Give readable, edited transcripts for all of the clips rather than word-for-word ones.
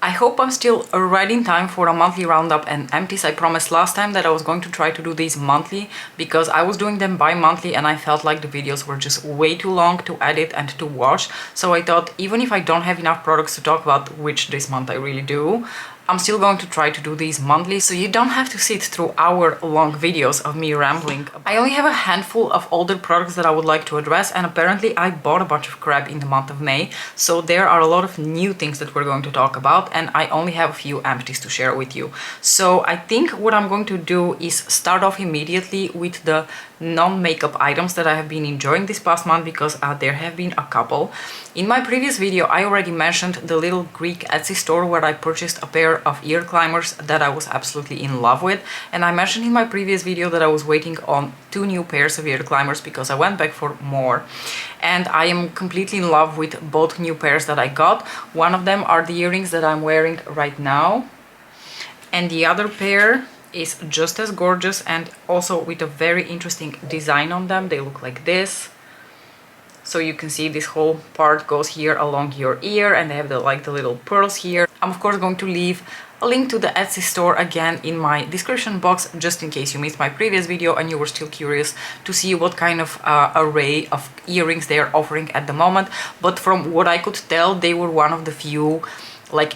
I hope I'm still right in time for a monthly roundup and empties. I promised last time that I was going to try to do these monthly because I was doing them bi-monthly and I felt like the videos were just way too long to edit and to watch. So I thought even if I don't have enough products to talk about, which this month I really do, I'm still going to try to do these monthly, so you don't have to sit through hour-long videos of me rambling. I only have a handful of older products that I would like to address, and apparently I bought a bunch of crap in the month of May, so there are a lot of new things that we're going to talk about, and I only have a few empties to share with you. So I think what I'm going to do is start off immediately with the non-makeup items that I have been enjoying this past month, because there have been a couple. In my previous video I already mentioned the little Greek Etsy store where I purchased a pair of ear climbers that I was absolutely in love with, and I mentioned in my previous video that I was waiting on 2 new pairs of ear climbers because I went back for more, and I am completely in love with both new pairs that I got. One of them are the earrings that I'm wearing right now, and the other pair is just as gorgeous and also with a very interesting design on them. They look like this. So you can see this whole part goes here along your ear, and they have the little pearls here. I'm of course going to leave a link to the Etsy store again in my description box, just in case you missed my previous video and you were still curious to see what kind of array of earrings they are offering at the moment. But from what I could tell, they were one of the few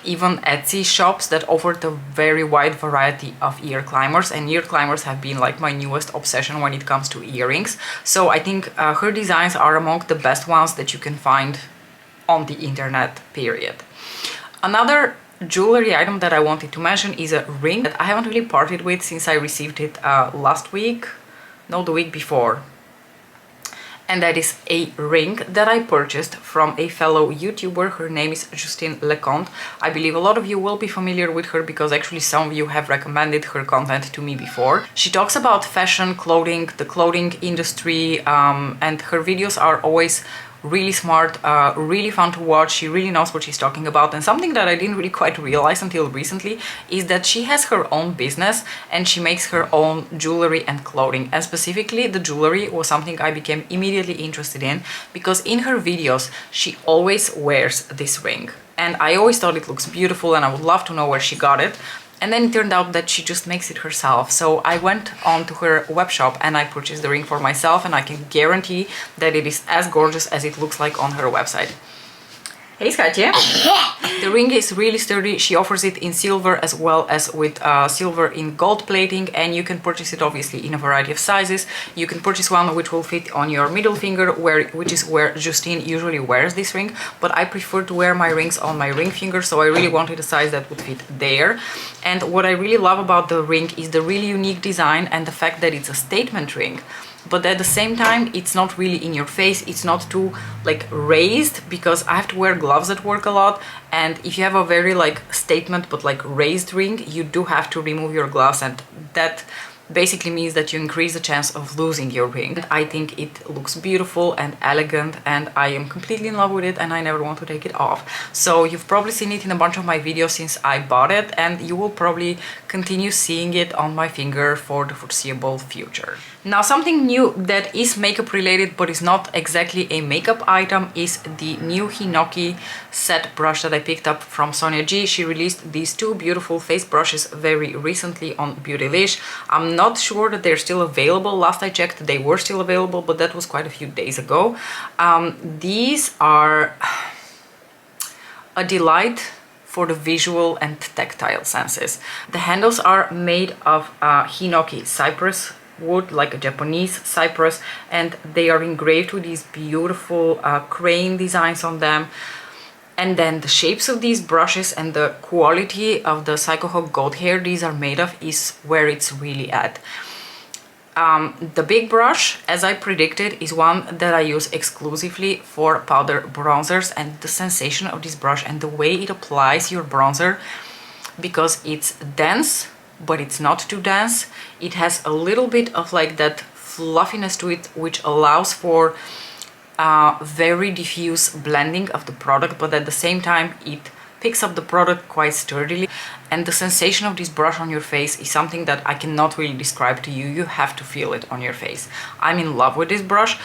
even Etsy shops that offered a very wide variety of ear climbers, and ear climbers have been like my newest obsession when it comes to earrings. So I think her designs are among the best ones that you can find on the internet, period. Another jewelry item that I wanted to mention is a ring that I haven't really parted with since I received it last week, no, the week before. And that is a ring that I purchased from a fellow YouTuber. Her name is Justine. I believe a lot of you will be familiar with her because actually some of you have recommended her content to me before. She talks about fashion, clothing, the clothing industry, and her videos are always really smart, really fun to watch. She really knows what she's talking about, and something that I didn't really quite realize until recently is that she has her own business and she makes her own jewelry and clothing, and specifically the jewelry was something I became immediately interested in because in her videos she always wears this ring, and I always thought it looks beautiful and I would love to know where she got it. And then it turned out that she just makes it herself. So I went on to her webshop and I purchased the ring for myself, and I can guarantee that it is as gorgeous as it looks like on her website. Hey schatje! The ring is really sturdy. She offers it in silver as well as with silver in gold plating, and you can purchase it obviously in a variety of sizes. You can purchase one which will fit on your middle finger, which is where Justine usually wears this ring, but I prefer to wear my rings on my ring finger, so I really wanted a size that would fit there. And what I really love about the ring is the really unique design and the fact that it's a statement ring. But at the same time it's not really in your face, it's not too raised, because I have to wear gloves at work a lot, and if you have a very statement but raised ring, you do have to remove your gloves, and that basically means that you increase the chance of losing your ring. I think it looks beautiful and elegant, and I am completely in love with it, and I never want to take it off. So you've probably seen it in a bunch of my videos since I bought it, and you will probably continue seeing it on my finger for the foreseeable future. Now, something new that is makeup related but is not exactly a makeup item is the new Hinoki set brush that I picked up from Sonia G. She released these 2 beautiful face brushes very recently on Beautylish. I'm not sure that they're still available. Last I checked they were still available, but that was quite a few days ago. These are a delight for the visual and tactile senses. The handles are made of Hinoki cypress wood, like a Japanese cypress, and they are engraved with these beautiful crane designs on them. And then the shapes of these brushes and the quality of the Psycho Hawk goat hair these are made of is where it's really at. The big brush, as I predicted, is one that I use exclusively for powder bronzers, and the sensation of this brush and the way it applies your bronzer, because it's dense but it's not too dense. It has a little bit of that fluffiness to it, which allows for very diffuse blending of the product, but at the same time it picks up the product quite sturdily. And the sensation of this brush on your face is something that I cannot really describe to you. You have to feel it on your face. I'm in love with this brush.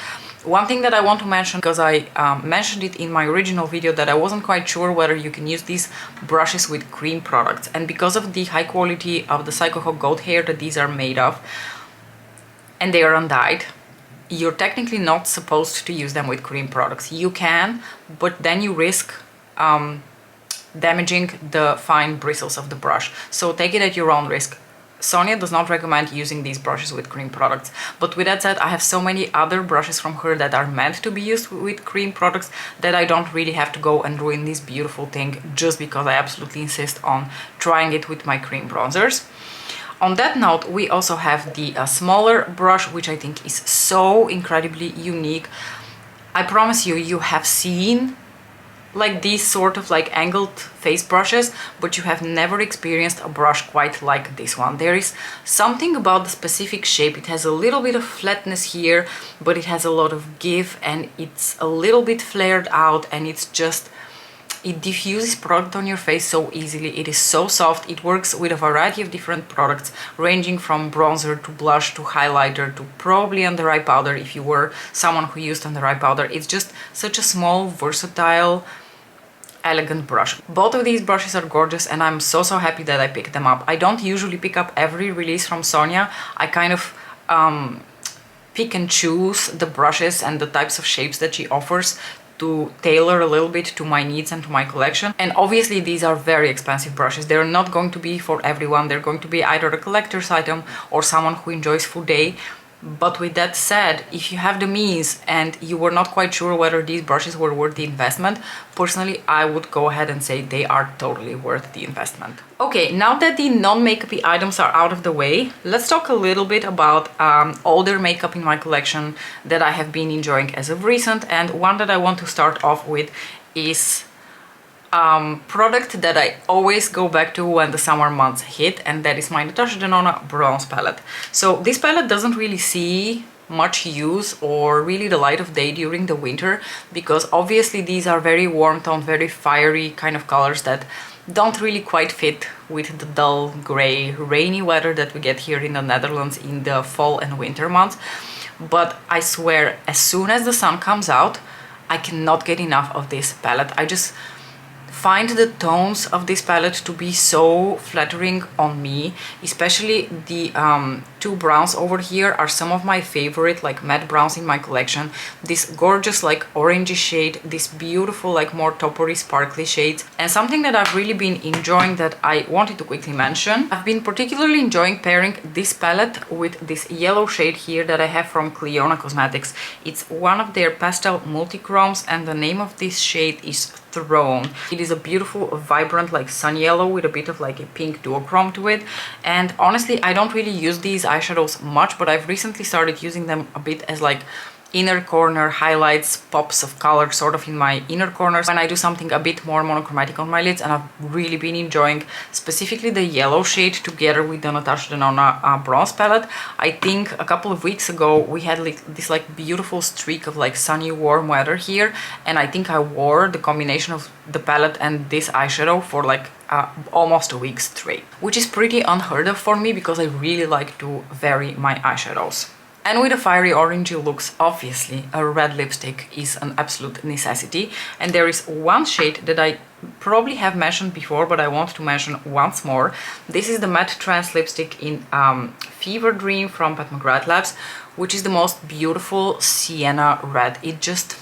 One thing that I want to mention, because I mentioned it in my original video, that I wasn't quite sure whether you can use these brushes with cream products, and because of the high quality of the Psycho goat hair that these are made of, and they are undyed, you're technically not supposed to use them with cream products. You can, but then you risk damaging the fine bristles of the brush. So take it at your own risk. Sonia does not recommend using these brushes with cream products. But with that said, I have so many other brushes from her that are meant to be used with cream products that I don't really have to go and ruin this beautiful thing just because I absolutely insist on trying it with my cream bronzers. On that note, we also have the smaller brush, which I think is so incredibly unique. I promise you, you have seen like these sort of like angled face brushes, but you have never experienced a brush quite like this one. There is something about the specific shape. It has a little bit of flatness here, but it has a lot of give, and it's a little bit flared out, and it's just, it diffuses product on your face so easily. It is so soft. It works with a variety of different products, ranging from bronzer to blush to highlighter to probably under eye powder if you were someone who used under eye powder. It's just such a small, versatile, elegant brush. Both of these brushes are gorgeous, and I'm so happy that I picked them up. I don't usually pick up every release from Sonia. I kind of pick and choose the brushes and the types of shapes that she offers to tailor a little bit to my needs and to my collection. And obviously these are very expensive brushes. They're not going to be for everyone. They're going to be either a collector's item or someone who enjoys food day. But with that said, if you have the means and you were not quite sure whether these brushes were worth the investment, personally, I would go ahead and say they are totally worth the investment. Okay, now that the non-makeup-y items are out of the way, let's talk a little bit about older makeup in my collection that I have been enjoying as of recent. And one that I want to start off with is product that I always go back to when the summer months hit, and that is my Natasha Denona bronze palette. So this palette doesn't really see much use or really the light of day during the winter, because obviously these are very warm toned, very fiery kind of colors that don't really quite fit with the dull gray rainy weather that we get here in the Netherlands in the fall and winter months. But I swear, as soon as the sun comes out, I cannot get enough of this palette. I just find the tones of this palette to be so flattering on me. Especially the two browns over here are some of my favorite like matte browns in my collection. This gorgeous like orangey shade, this beautiful like more toppery sparkly shades, and something that I've really been enjoying that I wanted to quickly mention. I've been particularly enjoying pairing this palette with this yellow shade here that I have from Cliona Cosmetics. It's one of their pastel multichromes, and the name of this shade is Throne. It is a beautiful, vibrant, like sun yellow with a bit of like a pink duochrome to it. And honestly, I don't really use these eyeshadows much, but I've recently started using them a bit as like inner corner highlights, pops of color sort of in my inner corners when I do something a bit more monochromatic on my lids. And I've really been enjoying specifically the yellow shade together with the Natasha Denona bronze palette. I think a couple of weeks ago we had like this like beautiful streak of like sunny warm weather here, and I think I wore the combination of the palette and this eyeshadow for like almost a week straight, which is pretty unheard of for me because I really like to vary my eyeshadows. And with the fiery orangey looks, obviously a red lipstick is an absolute necessity. And there is one shade that I probably have mentioned before, but I want to mention once more. This is the matte trans lipstick in Fever Dream from Pat McGrath Labs, which is the most beautiful sienna red. It just...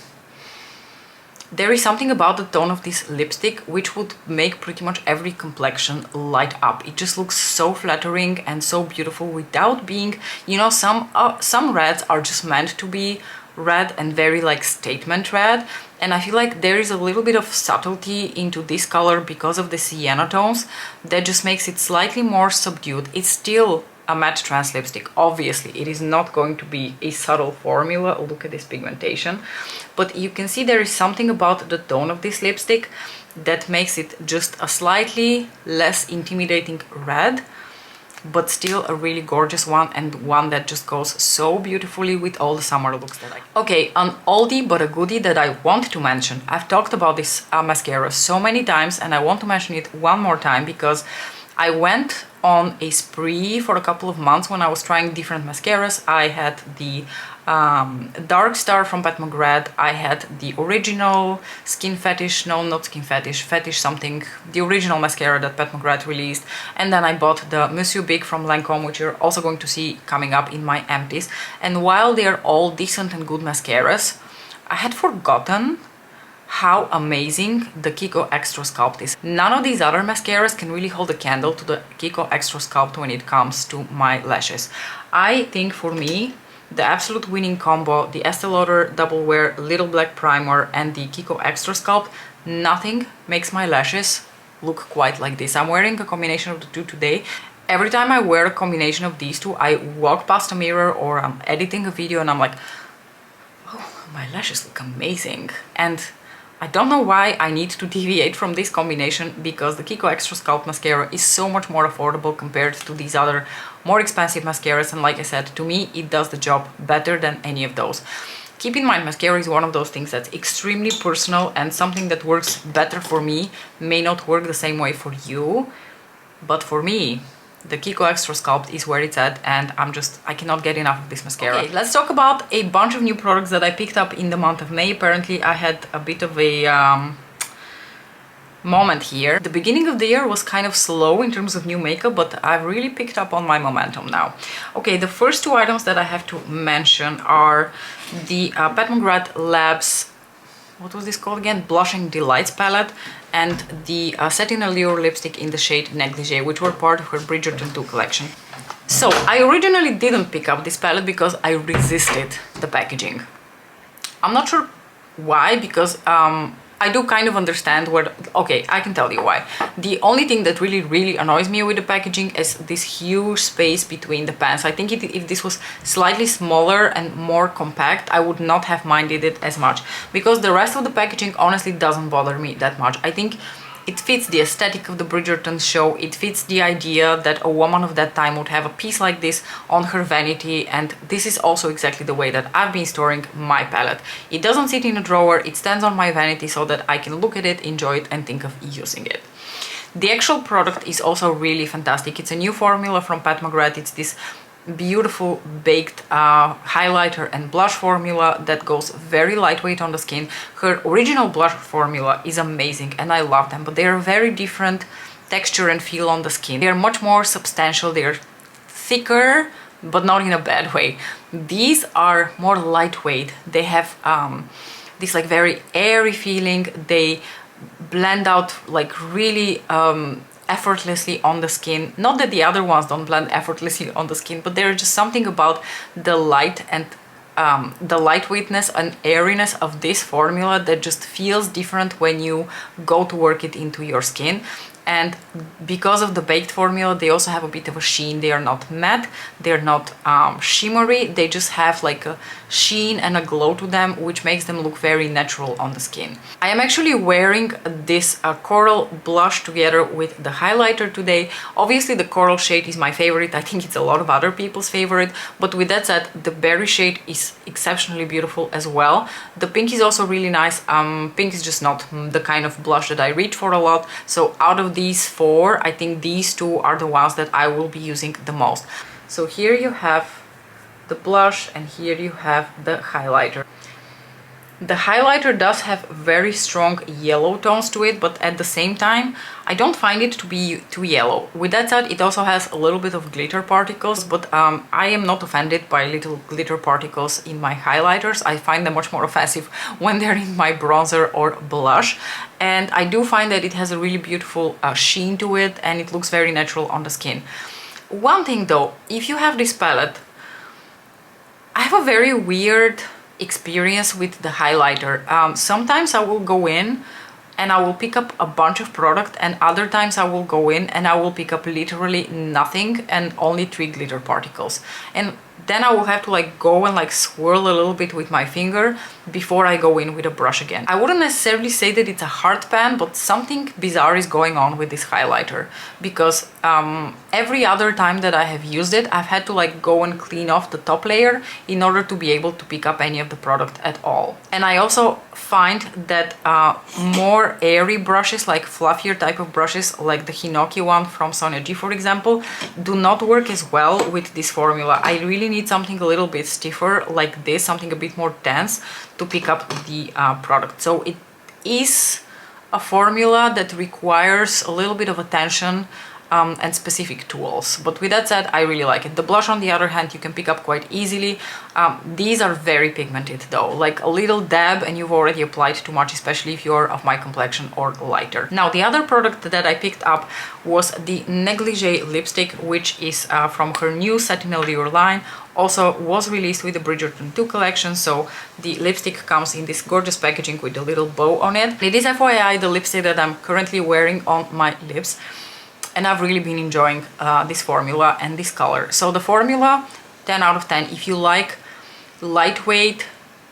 there is something about the tone of this lipstick which would make pretty much every complexion light up. It just looks so flattering and so beautiful without being, you know, some reds are just meant to be red and very like statement red, and I feel like there is a little bit of subtlety into this color because of the sienna tones that just makes it slightly more subdued. It's still a matte trans lipstick. Obviously it is not going to be a subtle formula. Look at this pigmentation, but you can see there is something about the tone of this lipstick that makes it just a slightly less intimidating red, but still a really gorgeous one, and one that just goes so beautifully with all the summer looks that I... Okay, an oldie but a goodie that I want to mention. I've talked about this mascara so many times, and I want to mention it one more time because I went on a spree for a couple of months when I was trying different mascaras. I had the Dark Star from Pat McGrath. I had the original Skin Fetish, no, not Skin Fetish, Fetish something, the original mascara that Pat McGrath released. And then I bought the Monsieur Big from Lancome, which you're also going to see coming up in my empties. And while they're all decent and good mascaras, I had forgotten how amazing the Kiko Extra Sculpt is. None of these other mascaras can really hold a candle to the Kiko Extra Sculpt when it comes to my lashes. I think for me, the absolute winning combo, the Estee Lauder Double Wear Little Black Primer and the Kiko Extra Sculpt, nothing makes my lashes look quite like this. I'm wearing a combination of the two today. Every time I wear a combination of these two, I walk past a mirror or I'm editing a video and I'm like, oh, my lashes look amazing. And I don't know why I need to deviate from this combination, because the Kiko Extra Sculpt mascara is so much more affordable compared to these other more expensive mascaras, and like I said, to me it does the job better than any of those. Keep in mind, mascara is one of those things that's extremely personal, and something that works better for me may not work the same way for you, but for me the Kiko Extra Sculpt is where it's at, and I cannot get enough of this mascara. Okay, let's talk about a bunch of new products that I picked up in the month of May. Apparently I had a bit of a moment here. The beginning of the year was kind of slow in terms of new makeup, but I've really picked up on my momentum now. Okay, the first two items that I have to mention are the Pat McGrath Labs, what was this called again? Blushing Delights palette, and the Satin Allure lipstick in the shade Negligee, which were part of her Bridgerton 2 collection. So I originally didn't pick up this palette because I resisted the packaging. I'm not sure why, because I do kind of understand where... Okay, I can tell you why. The only thing that really annoys me with the packaging is this huge space between the pans. I think if this was slightly smaller and more compact, I would not have minded it as much, because the rest of the packaging honestly doesn't bother me that much. I think it fits the aesthetic of the Bridgerton show. It fits the idea that a woman of that time would have a piece like this on her vanity, and this is also exactly the way that I've been storing my palette. It doesn't sit in a drawer, it stands on my vanity so that I can look at it, enjoy it, and think of using it. The actual product is also really fantastic. It's a new formula from Pat McGrath. It's this beautiful baked highlighter and blush formula that goes very lightweight on the skin. Her original blush formula is amazing and I love them, but they are very different texture and feel on the skin. They are much more substantial, they are thicker, but not in a bad way. These are more lightweight. They have this like very airy feeling. They blend out like really effortlessly on the skin. Not that the other ones don't blend effortlessly on the skin, but there's just something about the light and the lightweightness and airiness of this formula that just feels different when you go to work it into your skin. And because of the baked formula, they also have a bit of a sheen. They are not matte, they're not shimmery, they just have like a sheen and a glow to them, which makes them look very natural on the skin. I am actually wearing this coral blush together with the highlighter today. Obviously the coral shade is my favorite. I think it's a lot of other people's favorite, but with that said, the berry shade is exceptionally beautiful as well. The pink is also really nice. Pink is just not the kind of blush that I reach for a lot, so out of these four, I think these two are the ones that I will be using the most. So here you have the blush and here you have the highlighter. The highlighter does have very strong yellow tones to it, but at the same time I don't find it to be too yellow. With that said, it also has a little bit of glitter particles, but I am not offended by little glitter particles in my highlighters. I find them much more offensive when they're in my bronzer or blush, and I do find that it has a really beautiful sheen to it and it looks very natural on the skin. One thing though, if you have this palette, I have a very weird experience with the highlighter. Sometimes I will go in and I will pick up a bunch of product, and other times I will go in and I will pick up literally nothing and only 3 glitter particles, and then I will have to like go and like swirl a little bit with my finger before I go in with a brush again. I wouldn't necessarily say that it's a hard pan, but something bizarre is going on with this highlighter, because every other time that I have used it, I've had to like go and clean off the top layer in order to be able to pick up any of the product at all. And I also find that more airy brushes, like fluffier type of brushes, like the Hinoki one from Sonia G, for example, do not work as well with this formula. I really need something a little bit stiffer like this, something a bit more dense to pick up the product. So it is a formula that requires a little bit of attention and specific tools, but with that said, I really like it. The blush, on the other hand, you can pick up quite easily. These are very pigmented though, like a little dab and you've already applied too much, especially if you're of my complexion or lighter. Now, the other product that I picked up was the Negligee lipstick, which is from her new Satin Allure line. Also was released with the Bridgerton 2 collection, so the lipstick comes in this gorgeous packaging with a little bow on it. It is FYI the lipstick that I'm currently wearing on my lips, and I've really been enjoying this formula and this color. So the formula, 10 out of 10. If you like lightweight,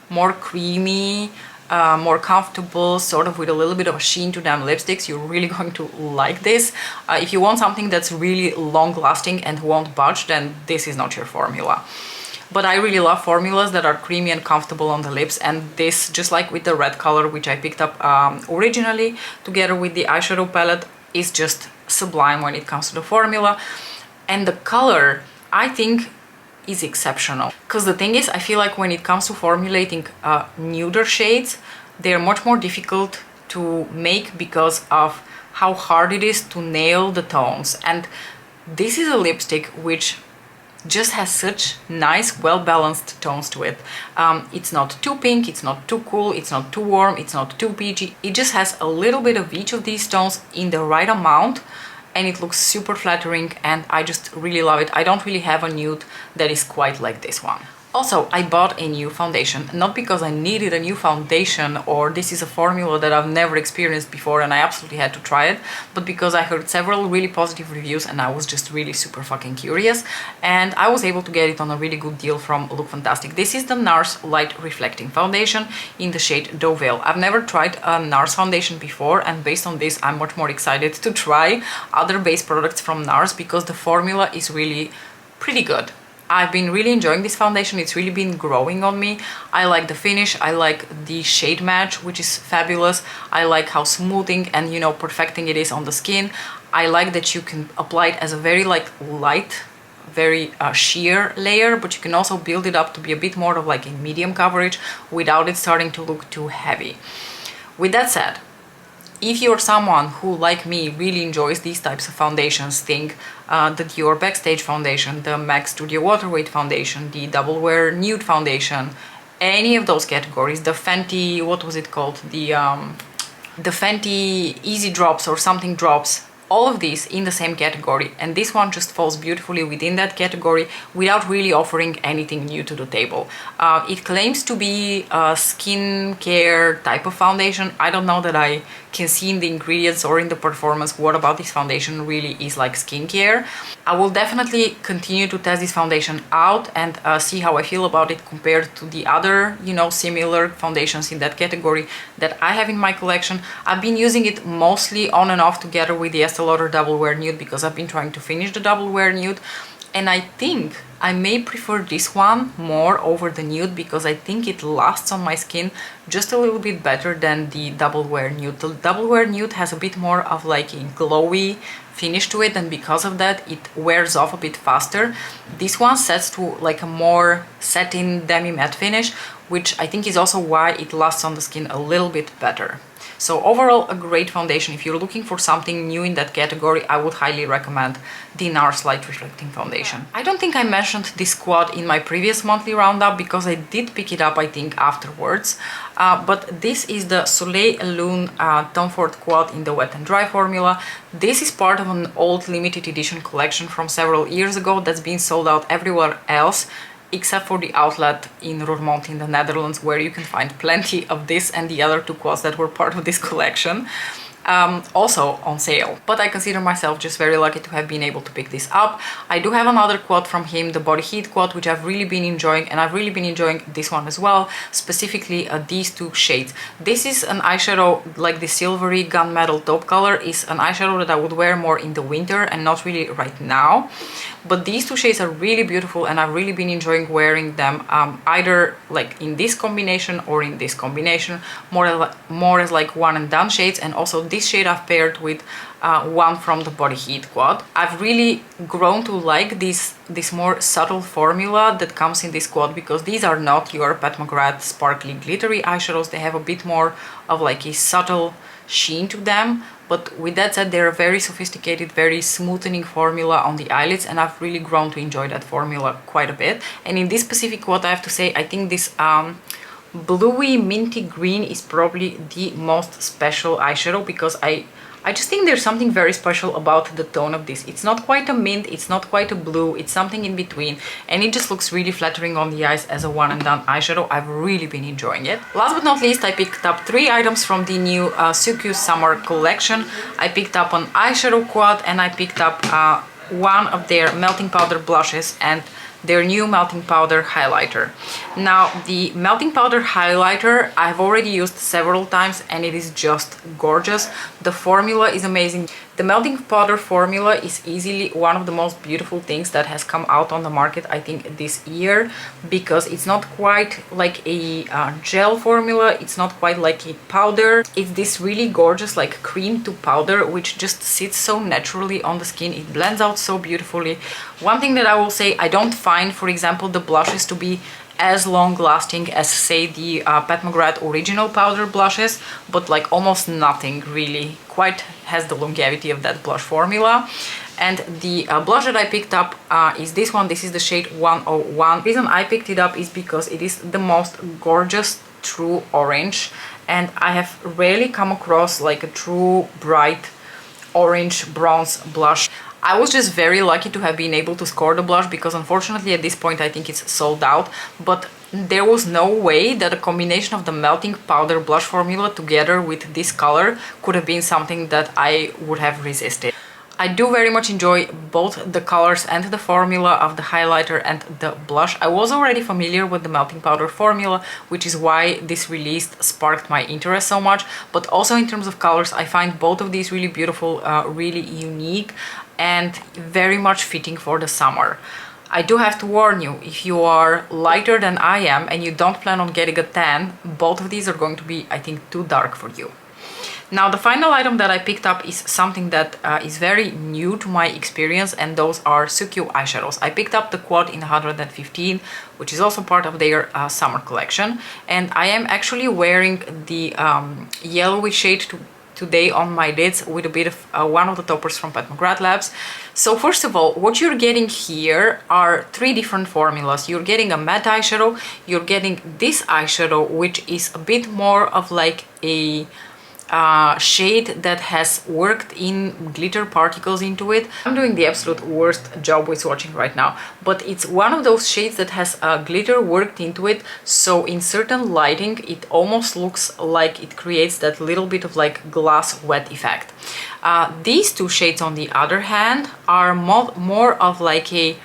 more creamy, more comfortable, sort of with a little bit of a sheen to them lipsticks, you're really going to like this. If you want something that's really long lasting and won't budge, then this is not your formula. But I really love formulas that are creamy and comfortable on the lips, and this, just like with the red color, which I picked up originally together with the eyeshadow palette, is just sublime when it comes to the formula. And the color, I think, is exceptional, because the thing is, I feel like when it comes to formulating nuder shades, they're much more difficult to make because of how hard it is to nail the tones. And this is a lipstick which just has such nice, well-balanced tones to it. It's not too pink, it's not too cool, it's not too warm, it's not too peachy. It just has a little bit of each of these tones in the right amount, and it looks super flattering, and I just really love it. I don't really have a nude that is quite like this one. Also, I bought a new foundation, not because I needed a new foundation or this is a formula that I've never experienced before and I absolutely had to try it, but because I heard several really positive reviews and I was just really super fucking curious, and I was able to get it on a really good deal from Look Fantastic. This is the NARS Light Reflecting Foundation in the shade Doe Veil. I've never tried a NARS foundation before, and based on this, I'm much more excited to try other base products from NARS because the formula is really pretty good. I've been really enjoying this foundation. It's really been growing on me. I like the finish. I like the shade match, which is fabulous. I like how smoothing and, you know, perfecting it is on the skin. I like that you can apply it as a very like light, very sheer layer, but you can also build it up to be a bit more of like a medium coverage without it starting to look too heavy. With that said, if you're someone who, like me, really enjoys these types of foundations, think the Dior Backstage foundation, the MAC Studio Waterweight foundation, the Double Wear Nude foundation, any of those categories, the Fenty, what was it called? The Fenty Easy Drops or something drops, all of these in the same category, and this one just falls beautifully within that category without really offering anything new to the table. It claims to be a skincare type of foundation. I don't know that I can see in the ingredients or in the performance what about this foundation really is like skincare. I will definitely continue to test this foundation out and see how I feel about it compared to the other, you know, similar foundations in that category that I have in my collection. I've been using it mostly on and off together with the Estee Lauder Double Wear Nude because I've been trying to finish the Double Wear Nude, and I think I may prefer this one more over the nude because I think it lasts on my skin just a little bit better than the Double Wear Nude. The Double Wear Nude has a bit more of like a glowy finish to it, and because of that it wears off a bit faster. This one sets to like a more satin demi-matte finish, which I think is also why it lasts on the skin a little bit better. So overall, a great foundation. If you're looking for something new in that category, I would highly recommend the NARS Light Reflecting Foundation. I don't think I mentioned this quad in my previous monthly roundup because I did pick it up, I think, afterwards. But this is the Soleil Lune Tom Ford quad in the Wet and Dry formula. This is part of an old limited edition collection from several years ago that's been sold out everywhere else, except for the outlet in Roermond in the Netherlands, where you can find plenty of this and the other two quads that were part of this collection. also on sale. But I consider myself just very lucky to have been able to pick this up. I do have another quad from him, the Body Heat quad, which I've really been enjoying, and I've really been enjoying this one as well, specifically these two shades. This is an eyeshadow, like the silvery gunmetal taupe color is an eyeshadow that I would wear more in the winter and not really right now. But these two shades are really beautiful, and I've really been enjoying wearing them either like in this combination or in this combination, more as like one and done shades. And also this shade I've paired with one from the Body Heat quad. I've really grown to like this more subtle formula that comes in this quad, because these are not your Pat McGrath sparkly glittery eyeshadows. They have a bit more of like a subtle sheen to them. But with that said, they're a very sophisticated, very smoothing formula on the eyelids, and I've really grown to enjoy that formula quite a bit. And in this specific quad, I have to say, I think this bluey minty green is probably the most special eyeshadow, because I just think there's something very special about the tone of this. It's not quite a mint, it's not quite a blue, it's something in between, and it just looks really flattering on the eyes as a one and done eyeshadow. I've really been enjoying it. Last but not least, I picked up 3 items from the new Suqqu summer collection. I picked up an eyeshadow quad, and I picked up one of their melting powder blushes and their new melting powder highlighter. Now, the melting powder highlighter I've already used several times, and it is just gorgeous. The formula is amazing. The melting powder formula is easily one of the most beautiful things that has come out on the market, I think, this year, because it's not quite like a gel formula, it's not quite like a powder. It's this really gorgeous like cream to powder, which just sits so naturally on the skin. It blends out so beautifully. One thing that I will say, I don't find, for example, the blushes to be as long lasting as, say, the Pat McGrath original powder blushes, but like almost nothing really quite has the longevity of that blush formula. And the blush that I picked up is this one. This is the shade 101. The reason I picked it up is because it is the most gorgeous true orange, and I have rarely come across like a true bright orange bronze blush. I was just very lucky to have been able to score the blush, because unfortunately at this point I think it's sold out, but there was no way that a combination of the melting powder blush formula together with this color could have been something that I would have resisted. I do very much enjoy both the colors and the formula of the highlighter and the blush. I was already familiar with the melting powder formula, which is why this release sparked my interest so much. But also in terms of colors, I find both of these really beautiful, really unique, and very much fitting for the summer. I do have to warn you, if you are lighter than I am and you don't plan on getting a tan, both of these are going to be, I think, too dark for you. Now, the final item that I picked up is something that is very new to my experience, and those are Suqqu eyeshadows. I picked up the quad in 115, which is also part of their summer collection, and I am actually wearing the yellowy shade today on my lids with a bit of one of the toppers from Pat McGrath Labs. So first of all, what you're getting here are 3 different formulas. You're getting a matte eyeshadow, you're getting this eyeshadow, which is a bit more of like a shade that has worked in glitter particles into it. I'm doing the absolute worst job with swatching right now, but it's one of those shades that has glitter worked into it, so in certain lighting it almost looks like it creates that little bit of like glass wet effect. These 2 shades, on the other hand, are more of like a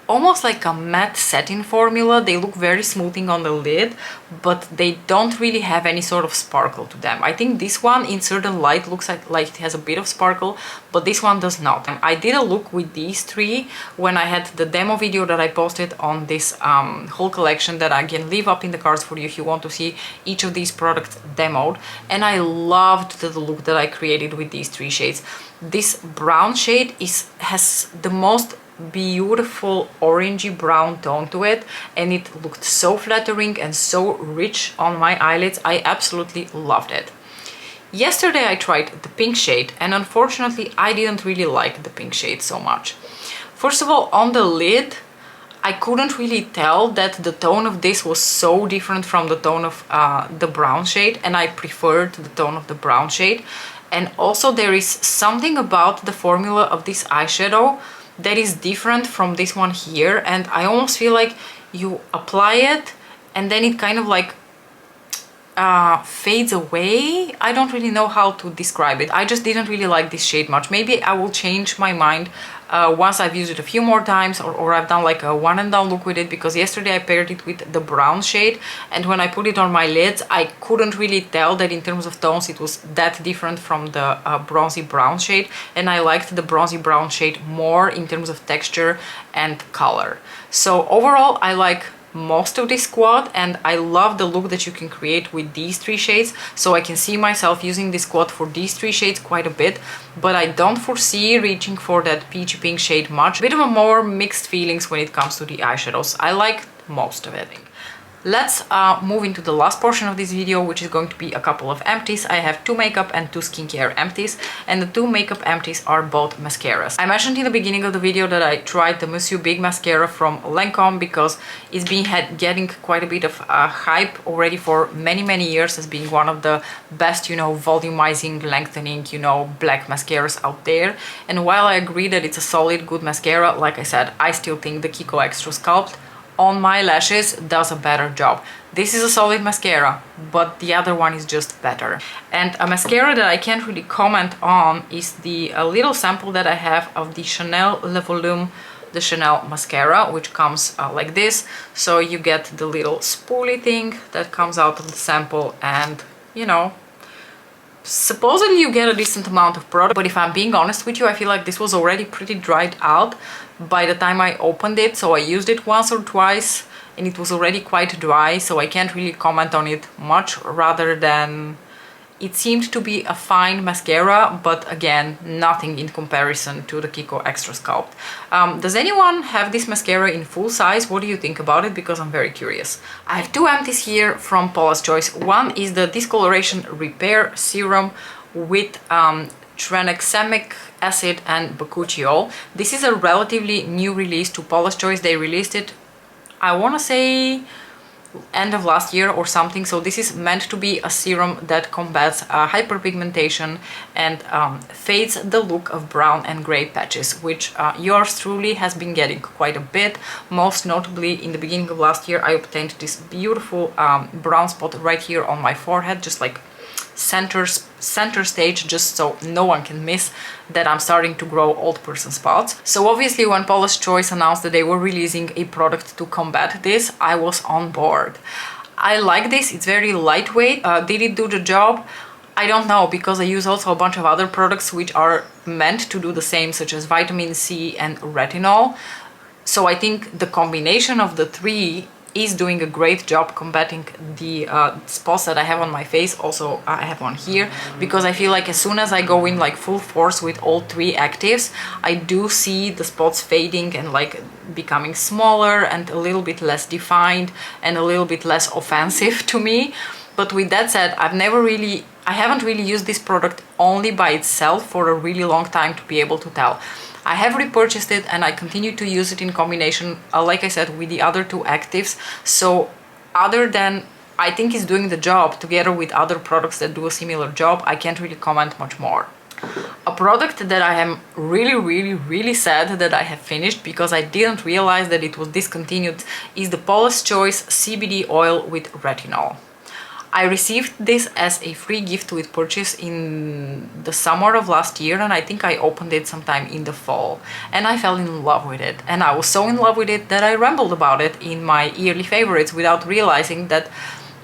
almost like a matte satin formula. They look very smoothing on the lid, but they don't really have any sort of sparkle to them. I think this one in certain light looks like it has a bit of sparkle, but this one does not. I did a look with these 3 when I had the demo video that I posted on this whole collection, that I can leave up in the cards for you if you want to see each of these products demoed, and I loved the look that I created with these 3 shades. This brown shade has the most beautiful orangey brown tone to it, and it looked so flattering and so rich on my eyelids. I absolutely loved it. Yesterday I tried the pink shade, and unfortunately I didn't really like the pink shade so much. First of all, on the lid I couldn't really tell that the tone of this was so different from the tone of the brown shade, and I preferred the tone of the brown shade. And also there is something about the formula of this eyeshadow that is different from this one here, and I almost feel like you apply it and then it kind of like fades away. I don't really know how to describe it. I just didn't really like this shade much. Maybe I will change my mind once I've used it a few more times, or I've done like a one and done look with it, because yesterday I paired it with the brown shade, and when I put it on my lids I couldn't really tell that in terms of tones it was that different from the bronzy brown shade, and I liked the bronzy brown shade more in terms of texture and color. So overall I like most of this squad, and I love the look that you can create with these three shades. So I can see myself using this squad for these three shades quite a bit, but I don't foresee reaching for that peachy pink shade much. A bit of a more mixed feelings when it comes to the eyeshadows. I like most of it. Let's move into the last portion of this video, which is going to be a couple of empties. I have 2 makeup and 2 skincare empties, and the 2 makeup empties are both mascaras. I mentioned in the beginning of the video that I tried the Monsieur Big mascara from Lancome because it's been getting quite a bit of hype already for many years as being one of the best, you know, volumizing, lengthening, you know, black mascaras out there. And while I agree that it's a solid, good mascara, like I said, I still think the Kiko Extra Sculpt on my lashes does a better job. This is a solid mascara, but the other one is just better. And a mascara that I can't really comment on is the little sample that I have of the Chanel Le Volume, the Chanel mascara, which comes like this. So you get the little spoolie thing that comes out of the sample, and you know, supposedly you get a decent amount of product, but if I'm being honest with you, I feel like this was already pretty dried out by the time I opened it. So I used it once or twice and it was already quite dry, so I can't really comment on it much, rather than it seemed to be a fine mascara, but again, nothing in comparison to the Kiko Extra Sculpt. Does anyone have this mascara in full size? What do you think about it? Because I'm very curious. I have 2 empties here from Paula's Choice. One is the Discoloration Repair Serum with tranexamic acid and bakuchiol. This is a relatively new release to Paula's Choice. They released it, I want to say, end of last year or something. So this is meant to be a serum that combats hyperpigmentation and fades the look of brown and gray patches, which yours truly has been getting quite a bit. Most notably, in the beginning of last year I obtained this beautiful brown spot right here on my forehead, just like center stage, just so no one can miss that I'm starting to grow old person spots. So obviously when Paula's Choice announced that they were releasing a product to combat this, I was on board. I like this, it's very lightweight. Did it do the job? I don't know, because I use also a bunch of other products which are meant to do the same, such as vitamin C and retinol. So I think the combination of the 3 is doing a great job combating the spots that I have on my face. Also I have one here, because I feel like as soon as I go in like full force with all 3 actives, I do see the spots fading and like becoming smaller and a little bit less defined and a little bit less offensive to me. But with that said, I haven't really used this product only by itself for a really long time to be able to tell. I have repurchased it and I continue to use it in combination, like I said, with the other 2 actives. So other than I think it's doing the job together with other products that do a similar job, I can't really comment much more. A product that I am really sad that I have finished because I didn't realize that it was discontinued is the Paula's Choice CBD oil with retinol. I received this as a free gift with purchase in the summer of last year, and I think I opened it sometime in the fall, and I fell in love with it. And I was so in love with it that I rambled about it in my yearly favorites without realizing that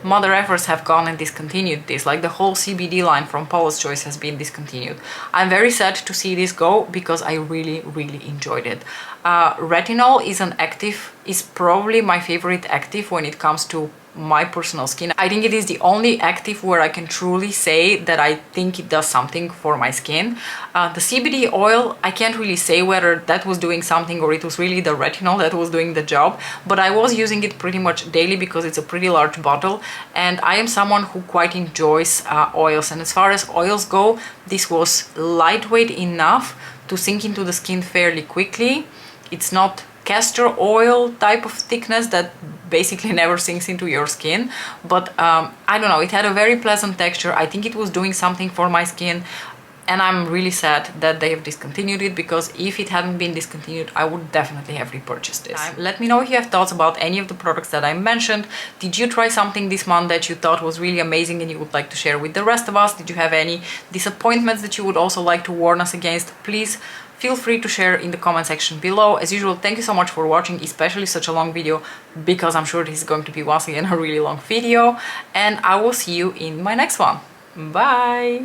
mother effers have gone and discontinued this. Like the whole CBD line from Paula's Choice has been discontinued. I'm very sad to see this go because I really enjoyed it. Retinol is an active, is probably my favorite active when it comes to my personal skin. I think it is the only active where I can truly say that I think it does something for my skin. The CBD oil, I can't really say whether that was doing something or it was really the retinol that was doing the job, but I was using it pretty much daily because it's a pretty large bottle, and I am someone who quite enjoys oils, and as far as oils go, this was lightweight enough to sink into the skin fairly quickly. It's not castor oil type of thickness that basically never sinks into your skin, but I don't know, it had a very pleasant texture. I think it was doing something for my skin. and I'm really sad that they have discontinued it, because if it hadn't been discontinued, I would definitely have repurchased this. Let me know if you have thoughts about any of the products that I mentioned. Did you try something this month that you thought was really amazing and you would like to share with the rest of us? Did you have any disappointments that you would also like to warn us against? Please feel free to share in the comment section below. As usual, thank you so much for watching, especially such a long video, because I'm sure this is going to be once again a really long video, and I will see you in my next one. Bye!